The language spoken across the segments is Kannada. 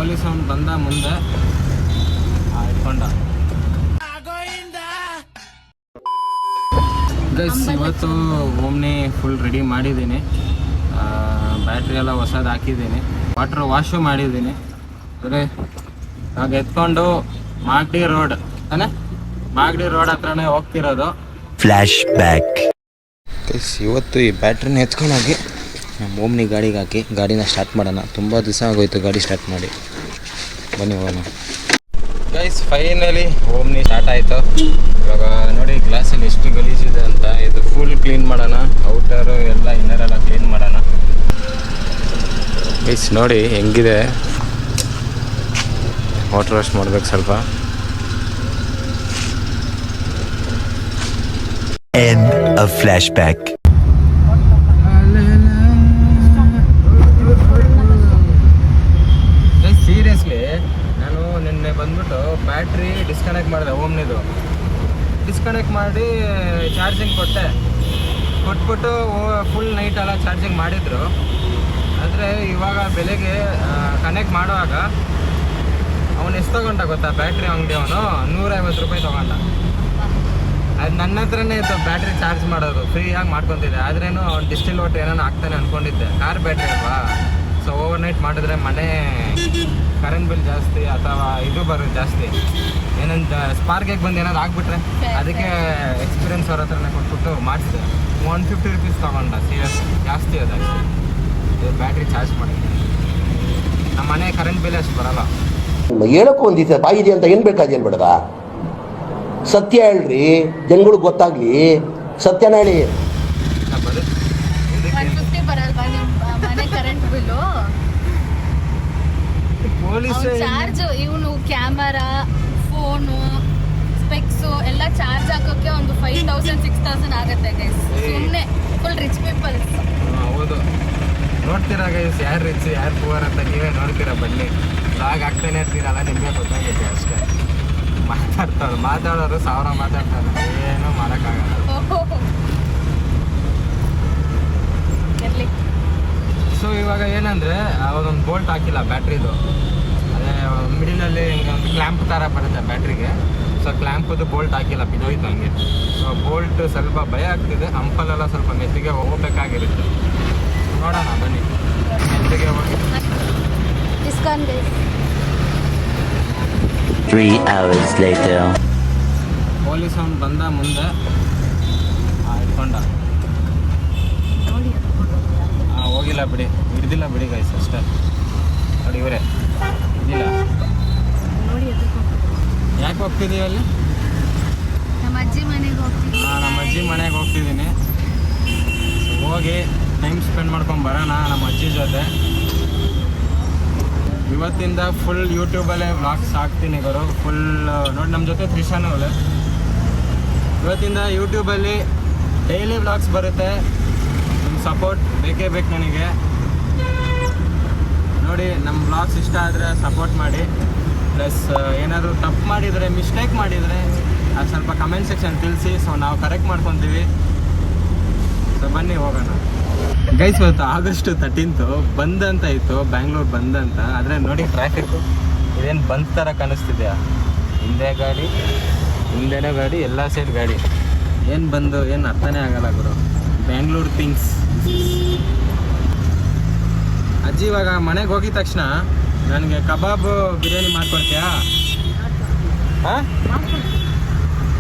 ಪೊಲೀಸ್ ಅವ್ನು ಬಂದ ಮುಂದೆ ಇಟ್ಕೊಂಡ. ಗೈಸ್ ಇವತ್ತು ಓಮ್ನಿ ಫುಲ್ ರೆಡಿ ಮಾಡಿದ್ದೀನಿ. ಬ್ಯಾಟ್ರಿ ಎಲ್ಲ ಹೊಸದು ಹಾಕಿದ್ದೀನಿ, ವಾಟರ್ ವಾಶು ಮಾಡಿದ್ದೀನಿ. ಅಂದರೆ ಇವಾಗ ಎತ್ಕೊಂಡು ಮಾಗಡಿ ರೋಡ್ ಹತ್ರನೇ ಹೋಗ್ತಿರೋದು. Flash back. ಗೈಸ್ ಇವತ್ತು ಈ ಬ್ಯಾಟ್ರಿನ ಎತ್ಕೊಂಡೋಗಿ ನಮ್ಮ ಓಮ್ನಿ ಗಾಡಿಗೆ ಹಾಕಿ ಗಾಡಿನ ಸ್ಟಾರ್ಟ್ ಮಾಡೋಣ. ತುಂಬ ದಿವಸ ಆಗೋಯ್ತು ಗಾಡಿ ಸ್ಟಾರ್ಟ್ ಮಾಡಿ. ಬನ್ನಿ ಹೋಗೋಣ. ಗೈಸ್ ಫೈನಲಿ ಓಮ್ನಿ ಸ್ಟಾರ್ಟ್ ಆಯಿತು. ಇವಾಗ ನೋಡಿ ಗ್ಲಾಸಲ್ಲಿ ಎಷ್ಟು ಗಲೀಜಿದೆ ಅಂತ. ಇದು ಫುಲ್ ಕ್ಲೀನ್ ಮಾಡೋಣ, ಔಟರು ಎಲ್ಲ ಇನ್ನರೆಲ್ಲ ಕ್ಲೀನ್ ಮಾಡೋಣ. ಗೈಸ್ ನೋಡಿ ಹೆಂಗಿದೆ, ವಾಟರ್ ವಾಶ್ ಮಾಡ್ಬೇಕು ಸ್ವಲ್ಪ. End of flashback. ಸೀರಿಯಸ್ಲಿ ನಾನು ನಿನ್ನೆ ಬಂದ್ಬಿಟ್ಟು ಬ್ಯಾಟ್ರಿ ಡಿಸ್ಕನೆಕ್ಟ್ ಮಾಡಿದೆ. ಓಮ್ನಿದು ಡಿಸ್ಕನೆಕ್ಟ್ ಮಾಡಿ ಚಾರ್ಜಿಂಗ್ ಕೊಟ್ಬಿಟ್ಟು ಫುಲ್ ನೈಟ್ ಎಲ್ಲ ಚಾರ್ಜಿಂಗ್ ಮಾಡಿದ್ರು. ಆದರೆ ಇವಾಗ ಬೆಳಗ್ಗೆ ಕನೆಕ್ಟ್ ಮಾಡುವಾಗ ಅವನು ಎಷ್ಟು ತೊಗೊಂಡ ಗೊತ್ತಾ, ಬ್ಯಾಟ್ರಿ ಅಂಗಡಿ ಅವನು 150 ರೂಪಾಯಿ ತೊಗೊಂಡ. ಅದು ನನ್ನ ಹತ್ರನೇ ಇತ್ತು ಬ್ಯಾಟ್ರಿ ಚಾರ್ಜ್ ಮಾಡೋದು, ಫ್ರೀಯಾಗಿ ಮಾಡ್ಕೊತಿದ್ದೆ. ಆದ್ರೇನು ಅವ್ನು ಡಿಸ್ಟಿಲ್ ವಾಟರ್ ಏನಾರು ಆಗ್ತಾನೆ ಅಂದ್ಕೊಂಡಿದ್ದೆ. ಕಾರ್ ಬ್ಯಾಟ್ರಿ ಅಲ್ವಾ, ಸೊ ಓವರ್ ನೈಟ್ ಮಾಡಿದ್ರೆ ಮನೆ ಕರೆಂಟ್ ಬಿಲ್ ಜಾಸ್ತಿ ಅಥವಾ ಇದು ಬರೋದು ಜಾಸ್ತಿ. ಏನಂತ ಸ್ಪಾರ್ಕಿಗೆ ಬಂದು ಏನಾದ್ರು ಆಗಿಬಿಟ್ರೆ ಅದಕ್ಕೆ ಎಕ್ಸ್ಪೀರಿಯನ್ಸ್ ಅವ್ರ ಹತ್ರನೇ ಕೊಟ್ಬಿಟ್ಟು ಮಾಡಿಸಿದೆ. 150 ರೂಪೀಸ್ ತೊಗೊಂಡ. ಸೀರಿಯಸ್ ಜಾಸ್ತಿ ಅದು ಇದು ಬ್ಯಾಟ್ರಿ ಚಾರ್ಜ್ ಮಾಡಿದ್ದೆ. ನಮ್ಮ ಮನೆ ಕರೆಂಟ್ ಬಿಲ್ ಅಷ್ಟು ಬರೋಲ್ಲ. ಹೇಳಕ್ಕೂ ಒಂದಿದೆ ಬಾಯಿದೆ ಅಂತ ಏನು ಬೇಕಾದೇನು ಬೇಡದ. ಸತ್ಯ ಹೇಳ್ರಿ, ಜನಗಳಿಗೆ ಗೊತ್ತಾಗ್ಲಿ. ಸತ್ಯನ ಹೇಳಿ. ಚಾರ್ಜ್ ಇವನು ಕ್ಯಾಮರಾ, ಫೋನು, ಸ್ಪೆಕ್ಸು ಎಲ್ಲ ಚಾರ್ಜ್ ಹಾಕೋಕೆ ಒಂದು 5000-6000 ಆಗುತ್ತೆ ಗೈಸ್. ಸುಮ್ಮನೆ ಫುಲ್ ರಿಚ್ ಪೀಪಲ್ಸ್. ಹೌದು, ನೋಡ್ತೀರಾ ಗೈಸ್, ಯಾರು ರಿಚ್ ಯಾರು ಪುವರ್ ಅಂತ ನೀವೇ ನೋಡ್ತೀರಾ. ಬನ್ನಿ ಲಾಗ್ ಆಗ್ತಾನೆ ಇರ್ತೀರಲ್ಲ, ನಿಮಗೆ ಗೊತ್ತಾಗೈತೆ ಅಷ್ಟೇ. ಮಾತಾಡೋರು 1000 ಮಾತಾಡ್ತಾರೆ, ಏನೂ ಮಾಡೋಕ್ಕಾಗಲ್ಲ. ಸೊ ಇವಾಗ ಏನಂದರೆ ಅವದೊಂದು ಬೋಲ್ಟ್ ಹಾಕಿಲ್ಲ ಬ್ಯಾಟ್ರಿದು. ಅದೇ ಮಿಡಿಲಲ್ಲಿ ಹಿಂಗೆ ಒಂದು ಕ್ಲ್ಯಾಂಪ್ ಥರ ಬರುತ್ತೆ ಬ್ಯಾಟ್ರಿಗೆ. ಸೊ ಕ್ಲ್ಯಾಂಪದು ಬೋಲ್ಟ್ ಹಾಕಿಲ್ಲ, ಬಿದ್ದೋಯ್ತು ಹಂಗೆ. ಸೊ ಬೋಲ್ಟ್ ಸ್ವಲ್ಪ ಭಯ ಆಗ್ತಿದೆ. ಹಂಪಲ್ಲೆಲ್ಲ ಸ್ವಲ್ಪ ಮೆತ್ತಿಗೆ ಹೋಗ್ಬೇಕಾಗಿರುತ್ತೆ. ನೋಡೋಣ ಬನ್ನಿ, ಮೆತ್ತಿಗೆ ಹೋಗಿ. 3 hours later. ಪೊಲೀಸ್ ಅವ್ನು ಬಂದ ಮುಂದೆ ಇಟ್ಕೊಂಡ. ಹೋಗಿಲ್ಲ ಬಿಡಿ, ಹಿಡ್ದಿಲ್ಲ ಬಿಡಿ ಗೈಸ್ ಅಷ್ಟೇ. ನೋಡಿ ಇವರೇ ಇದಿಲ್ಲ. ಯಾಕೆ ಹೋಗ್ತಿದ್ದೀವಿ ಅಲ್ಲಿ? ನಮ್ಮ ಅಜ್ಜಿ ಮನೆಗೆ ಹೋಗ್ತಿದ್ದೀನಿ. ನಮ್ಮ ಅಜ್ಜಿ ಮನೆಗೆ ಹೋಗ್ತಿದ್ದೀನಿ. ಹೋಗಿ ಟೈಮ್ ಸ್ಪೆಂಡ್ ಮಾಡ್ಕೊಂಡು ಬರೋಣ ನಮ್ಮ ಅಜ್ಜಿ ಜೊತೆ. ಇವತ್ತಿಂದ ಫುಲ್ ಯೂಟ್ಯೂಬಲ್ಲೇ ವ್ಲಾಗ್ಸ್ ಹಾಕ್ತೀನಿ ಗುರು. ಫುಲ್ ನೋಡಿ, ನಮ್ಮ ಜೊತೆ ತ್ರಿಷಾನು ಅವಳೆ. ಇವತ್ತಿಂದ ಯೂಟ್ಯೂಬಲ್ಲಿ ಡೈಲಿ ವ್ಲಾಗ್ಸ್ ಬರುತ್ತೆ. ನಿಮ್ಮ ಸಪೋರ್ಟ್ ಬೇಕೇ ಬೇಕು ನನಗೆ. ನೋಡಿ, ನಮ್ಮ ವ್ಲಾಗ್ಸ್ ಇಷ್ಟ ಆದರೆ ಸಪೋರ್ಟ್ ಮಾಡಿ. ಪ್ಲಸ್ ಏನಾದರೂ ತಪ್ಪು ಮಾಡಿದರೆ, ಮಿಸ್ಟೇಕ್ ಮಾಡಿದರೆ ಅದು ಸ್ವಲ್ಪ ಕಮೆಂಟ್ ಸೆಕ್ಷನ್ ತಿಳಿಸಿ. ಸೊ ನಾವು ಕರೆಕ್ಟ್ ಮಾಡ್ಕೊತೀವಿ. ಸೊ ಬನ್ನಿ ಹೋಗೋಣ ಗೈಸ್. ಇವತ್ತು August 13th ಬಂದ್ ಅಂತ ಇತ್ತು, ಬ್ಯಾಂಗ್ಳೂರು ಬಂದ್ ಅಂತ. ಆದರೆ ನೋಡಿ ಟ್ರಾಫಿಕ್ಕು ಇದೇನು ಬಂದ್ ಥರ ಕಾಣಿಸ್ತಿದೆಯಾ? ಹಿಂದೆನೇ ಗಾಡಿ, ಎಲ್ಲ ಸೈಡ್ ಗಾಡಿ. ಏನು ಬಂದು ಏನು ಅರ್ಥನೇ ಆಗಲ್ಲ ಗುರು. ಬ್ಯಾಂಗ್ಳೂರು ಥಿಂಗ್ಸ್. ಅಜ್ಜಿ ಇವಾಗ ಮನೆಗೆ ಹೋಗಿದ ತಕ್ಷಣ ನನಗೆ ಕಬಾಬ್ ಬಿರಿಯಾನಿ ಮಾಡ್ಕೊಡ್ತೀಯಾ? ಹಾಂ,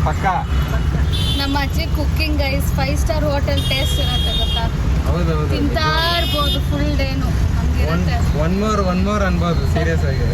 ಪಕ್ಕ. ನಮ್ಮ ಅಜ್ಜಿ cooking guys 5 star hotel taste ಇರುತ್ತೆ ಗೊತ್ತಾ. ಹೌದೌದು, ತಿಂತಾ ಇರ್ಬೋದು ಫುಲ್ ಡೇನು. ಒನ್ ಮೋರ್ ಅನ್ಬೋದು ಸೀರಿಯಸ್ ಆಗಿ.